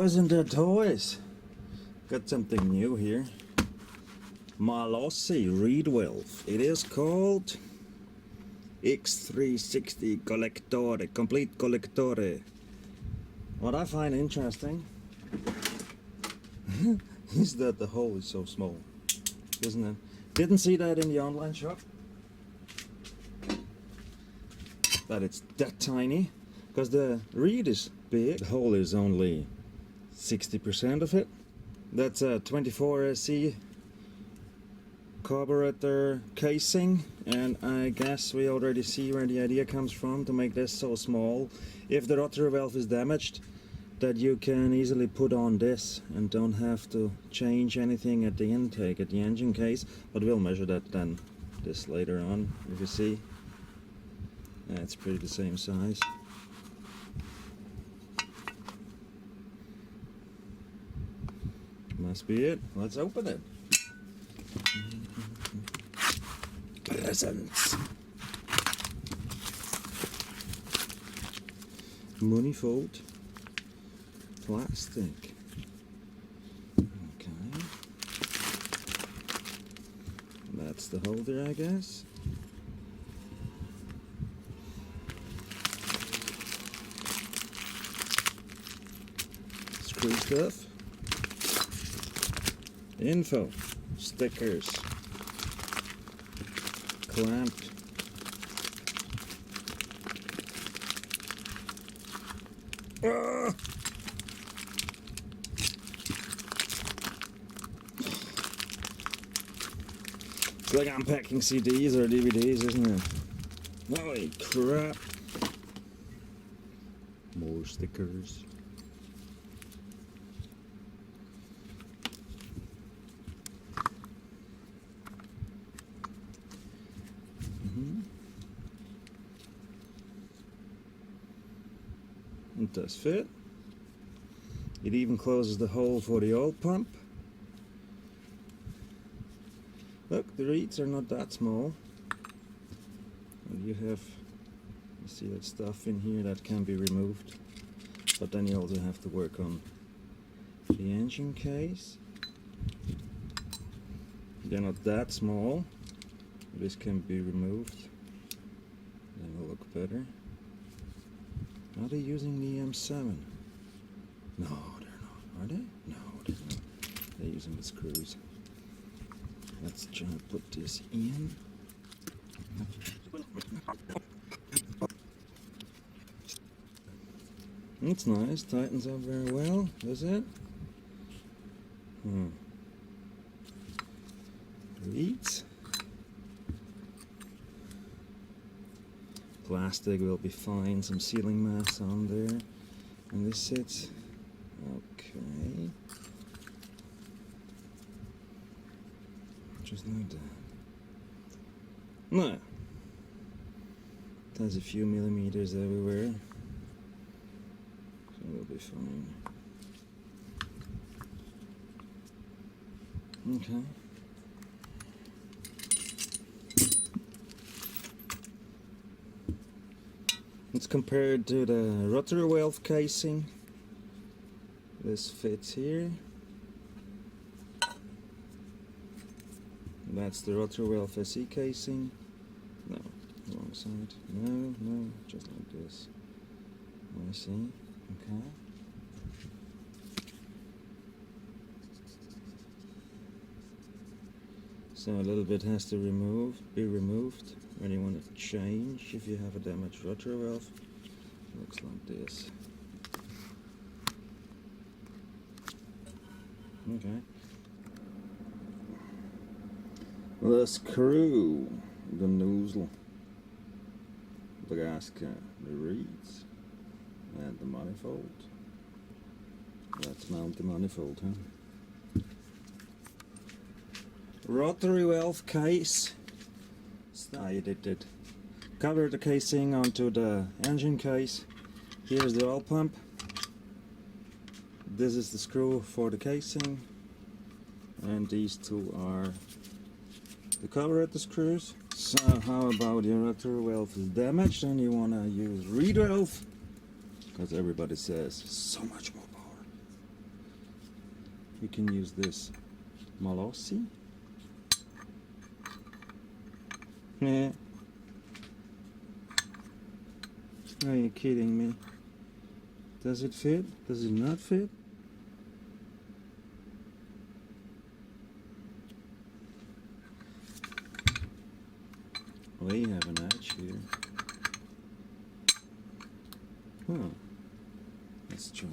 toys and their toys. Got something new here. Malossi reed valve. It is called X360 Collectore, Complete Collectore. What I find interesting is that the hole is so small, isn't it? Didn't see that in the online shop. That it's that tiny, because the reed is big. The hole is only 60% of it. That's a 24SE carburetor casing, and I guess we already see where the idea comes from to make this so small. If the rotary valve is damaged, that you can easily put on this and don't have to change anything at the intake, at the engine case. But we'll measure that then, this later on, if you see. Yeah, it's pretty the same size. Must be it. Let's open it. Presents. Manifold. Plastic. Okay. That's the holder, I guess. Screw stuff. Info. Stickers. Clamp. Ah! It's like unpacking CDs or DVDs, isn't it? Holy crap! More stickers. It does fit. It even closes the hole for the oil pump. Look, the reeds are not that small. And you see that stuff in here that can be removed. But then you also have to work on the engine case. They're not that small. This can be removed. Then it'll look better. Are they using the M7? No, they're not. Are they? No, they're not. They're using the screws. Let's try to put this in. That's nice. Tightens up very well, does it? Reeds. Plastic will be fine. Some sealing mass on there. And this sits. Okay. Just like that. No. It has a few millimeters everywhere. So it'll be fine. Okay. It's compared to the rotary valve casing. This fits here. That's the rotary valve SE casing. No, wrong side. No, just like this. I see. Okay. So a little bit has to be removed when you want to change. If you have a damaged rotary valve, looks like this. Okay. The screw, the nozzle, the gasket, the reeds, and the manifold. Let's mount the manifold, huh? Rotary valve case. I did it. Cover the casing onto the engine case. Here's the oil pump. This is the screw for the casing, and these two are the carburetor screws. So how about your rotary valve is damaged and you want to use reed valve? Because everybody says so much more power. we can use this Malossi. Yeah. Are you kidding me? Does it fit? Does it not fit? We have an edge here. Huh. Let's try.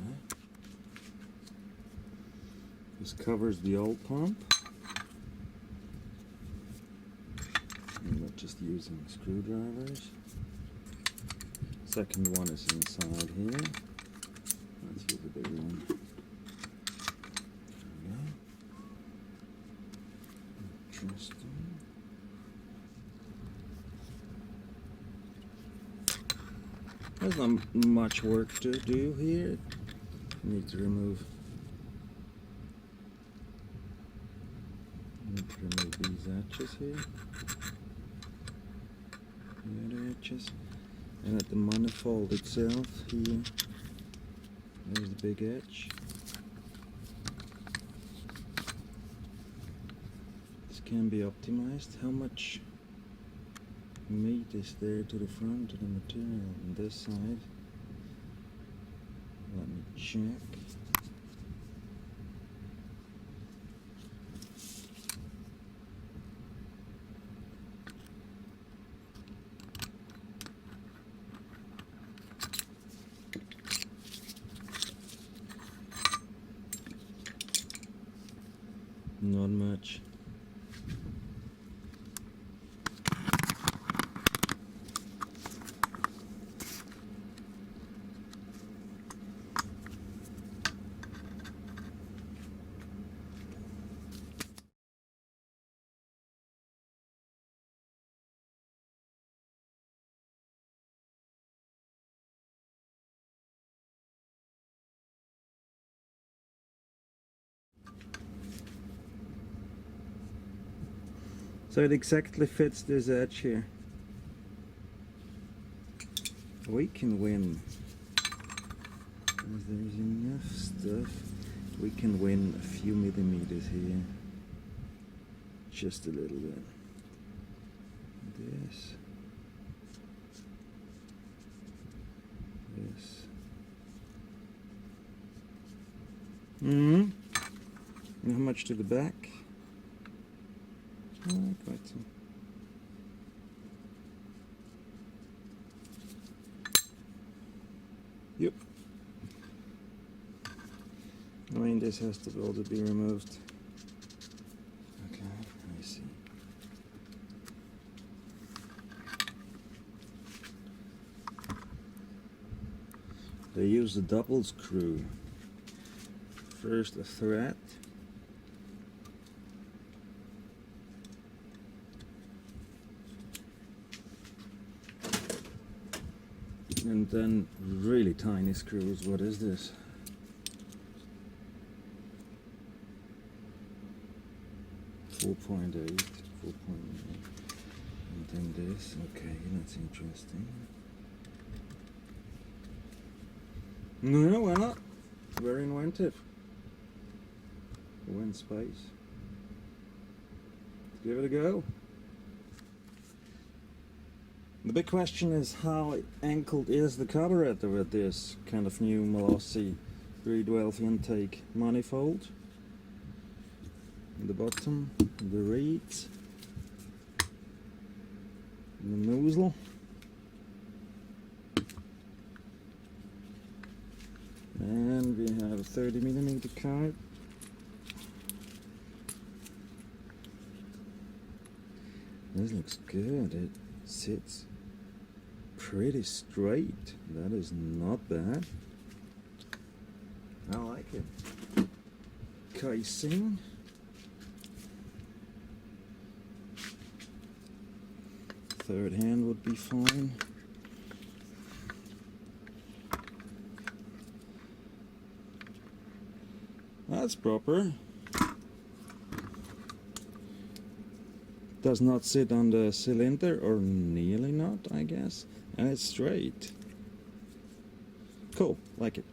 This covers the old pump. I'm not just using screwdrivers. Second one is inside here. Let's use the bigger one. Okay. Interesting. There's not much work to do here. Need to remove these edges here. The other edges. And at the manifold itself here, there's the big edge. This can be optimized. How much meat is there to the front of the material on this side? Let me check. Not much. So it exactly fits this edge here. We can win. As there's enough stuff, we can win a few millimeters here. Just a little bit. This. This. And how much to the back? Quite some. Yep. I mean, this has to also be removed. Okay, I see. They use a double screw. First a thread. And then really tiny screws. What is this? 4.8, 4.9. And then this. Okay, that's interesting. No, why not? Very inventive. Win space. Give it a go. The big question is how ankeled is the carburetor with this kind of new Malossi 312 intake manifold. In the bottom, the reeds, the nozzle, and we have a 30mm carb. This looks good. It sits pretty straight. That is not bad. I like it. Casing. Third hand would be fine. That's proper. Does not sit on the cylinder, or nearly not, I guess. And it's straight. Cool, like it.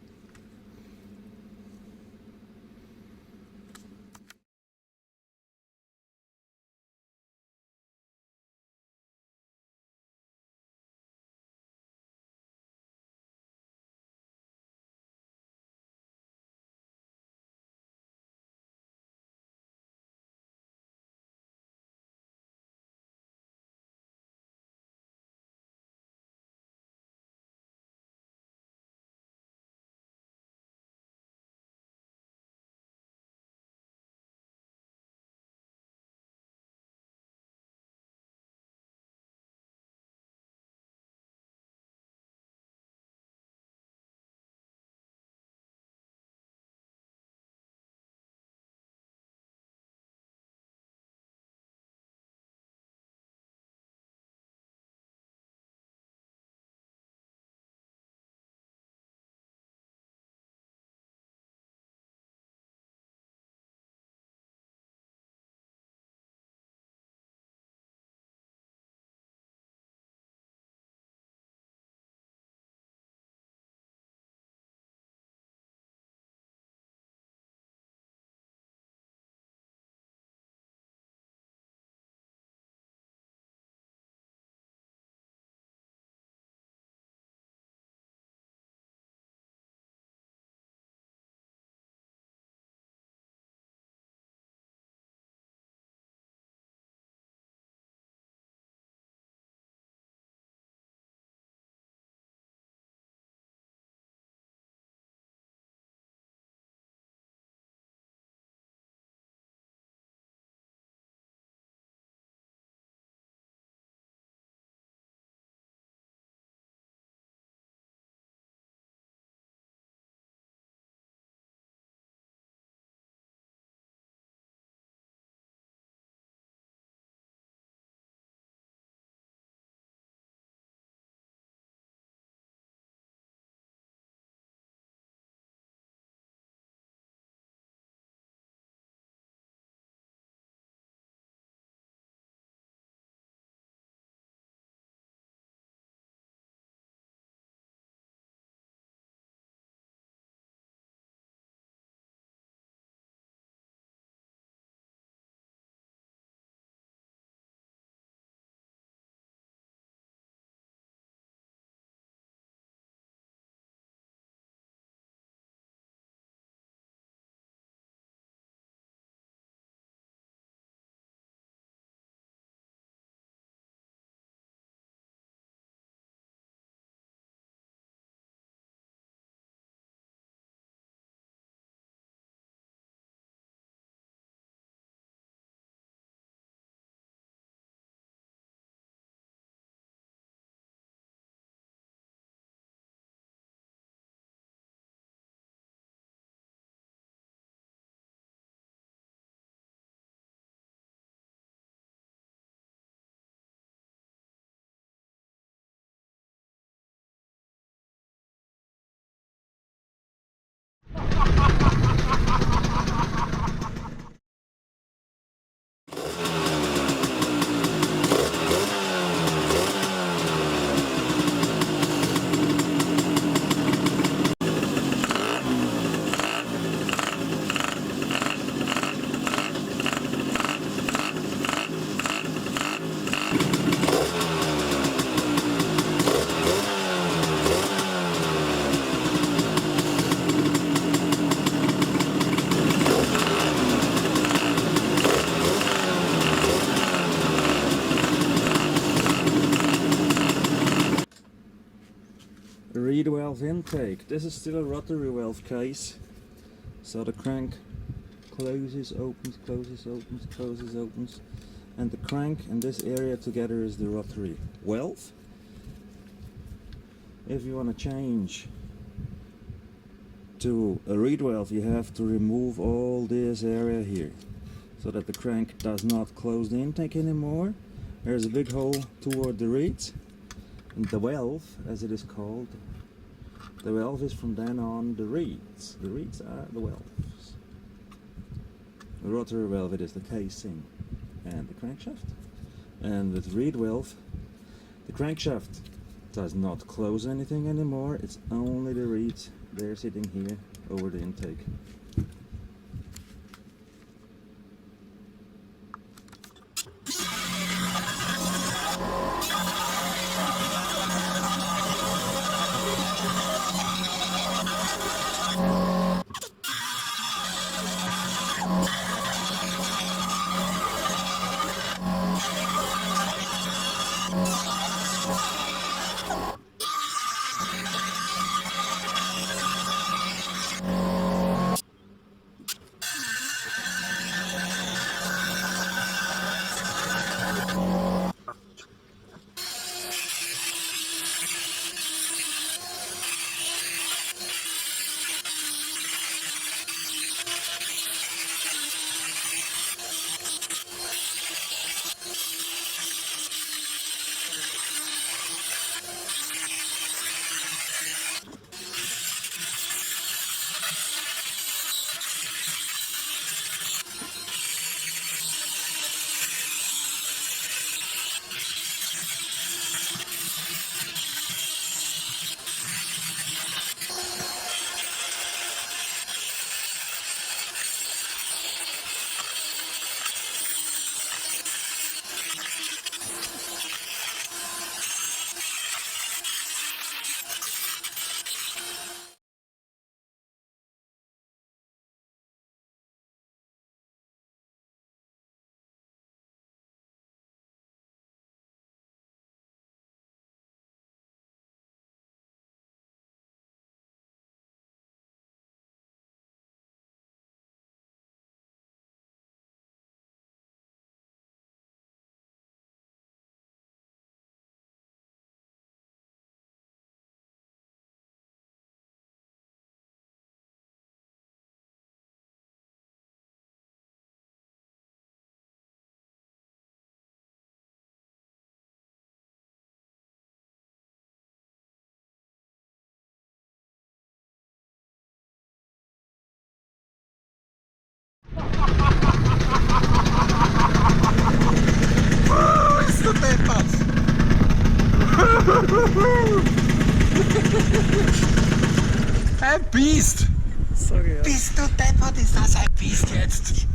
valve intake. This is still a rotary valve case, so the crank closes, opens, closes, opens, closes, opens, and the crank and this area together is the rotary valve. If you want to change to a reed valve, you have to remove all this area here so that the crank does not close the intake anymore. There's a big hole toward the reeds, and the valve, as it is called, the valve is from then on the reeds. The reeds are the valves. The rotary valve, it is the casing and the crankshaft. And with reed valve, the crankshaft does not close anything anymore. It's only the reeds. They're sitting here over the intake. Ein Biest! Sorry, ja. Bist du deppert, ist das ein Biest jetzt?